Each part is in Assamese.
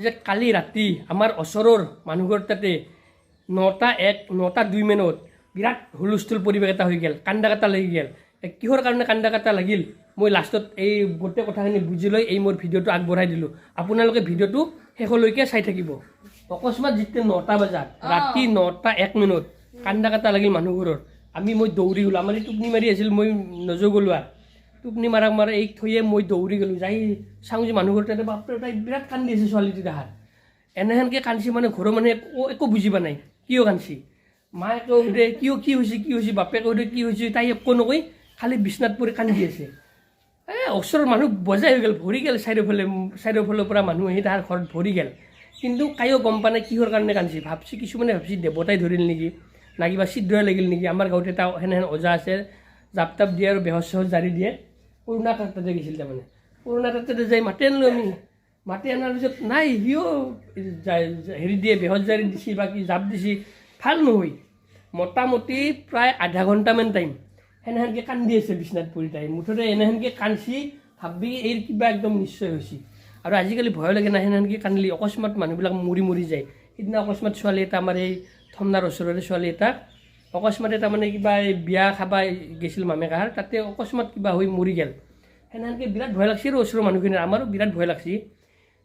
যে কালি ৰাতি আমাৰ ওচৰৰ মানুহৰ তাতে 9:02 মিনিট বিৰাট হুলস্থুল পৰিৱেশ এটা হৈ গ'ল, কান্দা কাটা লাগি গ'ল। কিহৰ কাৰণে কান্দা কাটা লাগিল মই লাষ্টত এই গোটেই কথাখিনি বুজি লৈ এই মোৰ ভিডিঅ'টো আগবঢ়াই দিলোঁ। আপোনালোকে ভিডিঅ'টো শেষলৈকে চাই থাকিব। অকস্মাত যেতিয়া 9টা বজাত ৰাতি 9:01 মিনিট কান্দা কাটা লাগিল মানুহবোৰৰ, মই দৌৰি গ'লোঁ। আমাৰ টোপনি মাৰি আছিল, মই নজগলোঁ আৰু টোপনি মাৰা এই থৈয়ে মই দৌৰি গ'লোঁ। যাই চাওঁ যে মানুহবোৰ তাতে বাপৰে তাই বিৰাট কান্দি আছে ছোৱালীটো দেখাত। এনেহেনকৈ কান্দছি মানে ঘৰৰ মানুহে একো বুজি পোৱা নাই কিয় কান্দছি। মায়েকে সোধে কি হৈছে, বাপেকে সোধে কি হৈছে, তাই একো নকয়, খালি বিচনাত পৰি কান্দি আছে। ওচৰৰ মানুহ বজাই হৈ গ'ল, ভৰি গ'ল, চাৰিওফালৰ পৰা মানুহ আহি তাৰ ঘৰত ভৰি গ'ল। কিন্তু কায়ো গম পোৱা নাই কিহৰ কাৰণে কান্দছি। কিছুমানে ভাবছি দেৱতাই ধৰিল নেকি, না কিবা ছিদ্ৰই লাগিল নেকি। আমাৰ গাঁৱত এটা সেনেহেন ওজা আছে, জাপ তাপ দিয়ে আৰু বেহজ চেহজ জাৰি দিয়ে। পুৰণা তাতে গৈছিল, তাৰমানে পুৰণা তাতে যাই মাতি আনিলোঁ আমি। মাতি অনাৰ পিছত নাই, সিও হেৰি দিয়ে, বেহজ জাৰি দিছি বা কি জাপ দিছি, ভাল নহয়। মোটামুটি প্ৰায় আধা ঘণ্টামান টাইম সেনেহেনকৈ কান্দি আছে বিচনাত পৰি। তাই মুঠতে এনেহেনকৈ কান্দছি, ভাবি এই কিবা একদম নিশ্চয় হৈছে। আৰু আজিকালি ভয় লাগে না সেনেহেনকৈ কান্দিলে, অকস্মাত মানুহবিলাক মৰি যায়। সিদিনা অকস্মাত ছোৱালী এটা, আমাৰ এই থমনাৰ ওচৰৰে ছোৱালী এটা অকস্মাতে তাৰমানে কিবা এই বিয়া খাব গৈছিল মামেকাহাৰ, তাতে অকস্মাত কিবা হৈ মৰি গ'ল। সেনেহেনকৈ বিৰাট ভয় লাগছি আৰু ওচৰৰ মানুহখিনিৰ, আমাৰো বিৰাট ভয় লাগছি।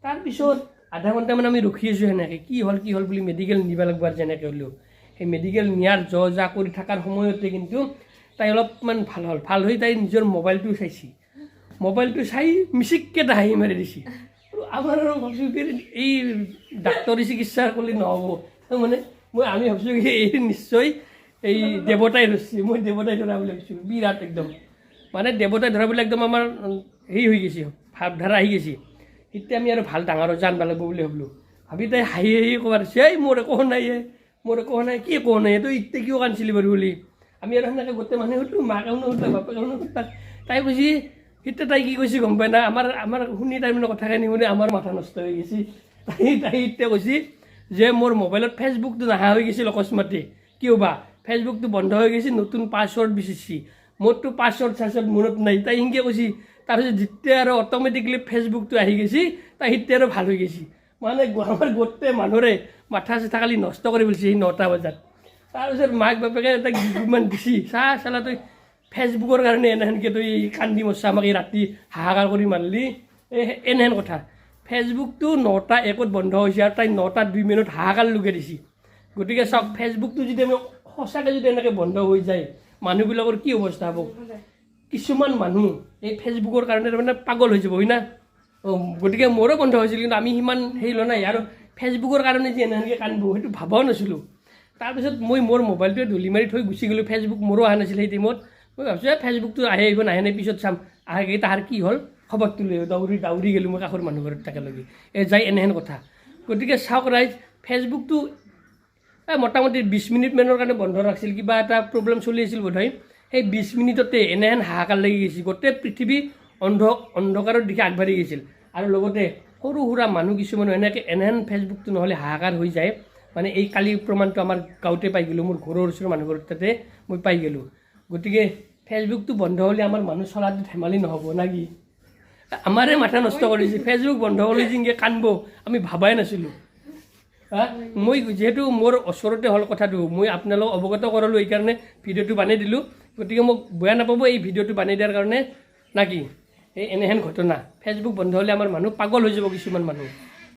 তাৰপিছত আধা ঘণ্টামান আমি ৰখি আছোঁ সেনেকৈ, কি হ'ল বুলি মেডিকেল নিব লাগিব আৰু যেনেকৈ হ'লেও। সেই মেডিকেল নিয়াৰ যা কৰি থকাৰ সময়তে কিন্তু তাই অলপমান ভাল হৈ তাই নিজৰ মোবাইলটো চাইছি। মোবাইলটো চাই মিচিককৈ এটা হাঁহি মাৰি দিছি। আমাৰ আৰু ভাবছোঁ এই ডাক্তৰী চিকিৎসা কৰিলে নহ'ব, তাৰমানে আমি ভাবছোঁ এই নিশ্চয় এই দেৱতাই ধৰছি। মই দেৱতাই ধৰা বুলি ভাবিছোঁ, বিৰাট একদম মানে দেৱতাই ধৰা বুলি একদম আমাৰ হেৰি হৈ গৈছে, ভাৱধাৰা আহি গৈছে। এতিয়া আমি আৰু ভাল ডাঙৰ জানব লাগিব বুলি ভাবিলোঁ। ভাবি তাই হাঁহি ক'ব দিছে, এই মোৰ একো নাই, কি একো নাই, তই এতিয়া কিয় কান্দছিলি বাৰু বুলি। আমি আৰু সেনেকৈ গোটেই মানুহে সুধিলোঁ, মাকেও নুসুধিলে, বাপেকেও নুসুধিলে। তাই বুজি এতিয়া তাই কি কৈছে গম পাই না, আমাৰ শুনি তাই মানে কথাখিনি শুনি আমাৰ মাথা নষ্ট হৈ গৈছে। তাই এতিয়া কৈছে যে মোৰ মোবাইলত ফেচবুকটো নহা হৈ গৈছিল অকস্মাতে, কিয় বা ফেচবুকটো বন্ধ হৈ গৈছে, নতুন পাছৱৰ্ড বিচাৰিছে। মোৰতো পাছৱৰ্ড মনত নাই, তাই সেনেকৈ কৈছে। তাৰপিছত যেতিয়া আৰু অট'মেটিকলি ফেচবুকটো আহি গৈছে, তাই এতিয়া আৰু ভাল হৈ গৈছে। মানে আমাৰ গোটেই মানুহৰে মাথা চাথা খালি নষ্ট কৰি পেলাইছে সেই 9টা বজাত। তাৰপিছত মাক বাপেকে তাইক ইমান দিছি, চালা তই ফেচবুকৰ কাৰণে এনেহেনকৈ তই কান্দি মৰছা, আমাক এই ৰাতি হাহাকাৰ কৰি মাৰলি, এনেহেন কথা। ফেচবুকটো 9:01 বন্ধ হৈছে আৰু তাই 9:02 মিনিট হাহাকাৰ লগাই দিছি। গতিকে চাওক, ফেচবুকটো যদি আমি সঁচাকৈ যদি এনেকৈ বন্ধ হৈ যায়, মানুহবিলাকৰ কি অৱস্থা হ'ব। কিছুমান মানুহ এই ফেচবুকৰ কাৰণে তাৰমানে পাগল হৈ যাব, হয় না। গতিকে মোৰো বন্ধ হৈছিল, কিন্তু আমি সিমান হেৰি লোৱা নাই। আৰু ফেচবুকৰ কাৰণে যে এনেহেনকৈ কান্দব সেইটো ভবাও নাছিলোঁ। তাৰপিছত মই মোৰ মোবাইলটোৱে ধূলি মাৰি থৈ গুচি গ'লোঁ। ফেচবুক মোৰো অহা নাছিল সেই টাইমত। মই ভাবিছোঁ ফেচবুকটো আহিব নাহে নে পিছত চাম, আহে তাহাৰ কি হ'ল খবৰটো লৈ দৌৰি গ'লোঁ মই কাষৰ মানুহ ঘৰত তাকেলগে যাই এনেহেন কথা। গতিকে চাওক ৰাইজ, ফেচবুকটো মোটামুটি 20 মিনিটমানৰ কাৰণে বন্ধ ৰাখিছিল, কিবা এটা প্ৰব্লেম চলি আছিল বোধহয়। সেই 20 মিনিটতে এনেহেন হাহাকাৰ লাগি গৈছিল, গোটেই পৃথিৱী অন্ধকাৰৰ দিশে আগবাঢ়ি গৈছিল। আৰু লগতে সৰু সুৰা মানুহ কিছুমানো এনেহেন ফেচবুকটো নহ'লে হাহাকাৰ হৈ যায়। মানে এই কালি প্ৰমাণটো আমাৰ গাঁৱতে পাই গ'লোঁ, মোৰ ঘৰৰ ওচৰৰ মানুহ ঘৰত তাতে মই পাই গ'লোঁ। গতিকে ফেচবুকটো বন্ধ হ'লে আমাৰ মানুহ চলাটো ধেমালি নহ'ব না কি। আমাৰে মাথা নষ্ট কৰিছে, ফেচবুক বন্ধ হ'লে যে এনেকৈ কান্দব আমি ভাবাই নাছিলোঁ। মই যিহেতু মোৰ ওচৰতে হ'ল কথাটো, মই আপোনালোকক অৱগত কৰালোঁ, এইকাৰণে ভিডিঅ'টো বানাই দিলোঁ। গতিকে মোক বেয়া নাপাব এই ভিডিঅ'টো বানাই দিয়াৰ কাৰণে, না কি। এই এনেহেন ঘটনা, ফেচবুক বন্ধ হ'লে আমাৰ মানুহ পাগল হৈ যাব কিছুমান মানুহ।